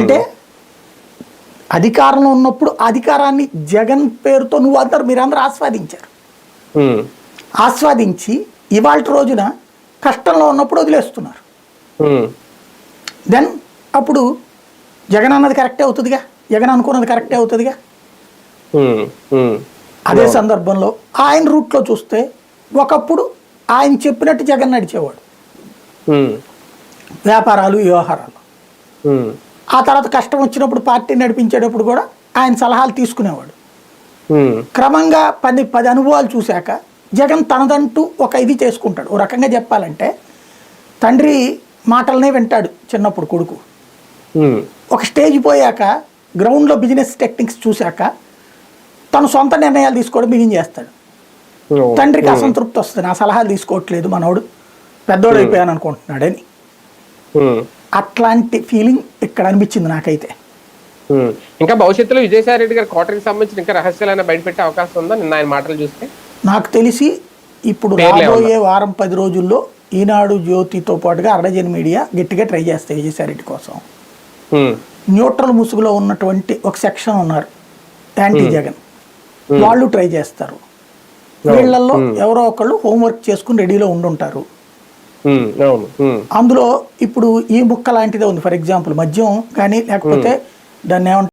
అంటే అధికారంలో ఉన్నప్పుడు అధికారాన్ని జగన్ పేరుతో మీరందరూ ఆస్వాదించారు. ఆస్వాదించి ఇవాళ రోజున కష్టంలో ఉన్నప్పుడు వదిలేస్తున్నారు. దెన్ అప్పుడు జగన్ అన్నది కరెక్టే అవుతుందిగా, జగన్ అనుకున్నది కరెక్టే అవుతుందిగా. అదే సందర్భంలో ఆయన రూట్లో చూస్తే ఒకప్పుడు ఆయన చెప్పినట్టు జగన్ నడిచేవాడు వ్యాపారాలు వ్యవహారాలు. ఆ తర్వాత కష్టం వచ్చినప్పుడు పార్టీ నడిపించేటప్పుడు కూడా ఆయన సలహాలు తీసుకునేవాడు. క్రమంగా 10 అనుభవాలు చూశాక జగన్ తనదంటూ ఒక ఇది చేసుకుంటాడు. ఓ రకంగా చెప్పాలంటే తండ్రి మాటలనే వింటాడు చిన్నప్పుడు కొడుకు. ఒక స్టేజ్ పోయాక గ్రౌండ్లో బిజినెస్ టెక్నిక్స్ చూశాక తను సొంత నిర్ణయాలు తీసుకోవడం బిగిన్ చేస్తాడు. తండ్రికి అసంతృప్తి వస్తుంది, నా సలహాలు తీసుకోవట్లేదు మనోడు పెద్దోడు అయిపోయాను అనుకుంటున్నాడని. అట్లాంటి ఫీలింగ్ ఇక్కడ అనిపించింది నాకైతే. ఇంకా భవిష్యత్తులో విజయసాయి రెడ్డి గారి కోటరికి సంబంధించిన ఇంకా రహస్యాలైనా బయటపెట్టే అవకాశం ఉందా నిన్న ఆయన మాటలు చూస్తే? నాకు తెలిసి ఇప్పుడు రాబోయే వారం 10 రోజుల్లో ఈనాడు జ్యోతితో పాటుగా అర్ధజన్ మీడియా గట్టిగా ట్రై చేస్తాయి విజయసాయి రెడ్డి కోసం. న్యూట్రల్ ముసుగులో ఉన్నటువంటి ఒక సెక్షన్ ఉన్నారు యాంటీ జగన్, వాళ్ళు ట్రై చేస్తారు. వీళ్ళల్లో ఎవరో ఒకళ్ళు హోంవర్క్ చేసుకుని రెడీలో ఉండుంటారు. అందులో ఇప్పుడు ఈ ముక్క లాంటిదే ఉంది, ఫర్ ఎగ్జాంపుల్ మద్యం కానీ లేకపోతే దాన్ని ఏమంటారు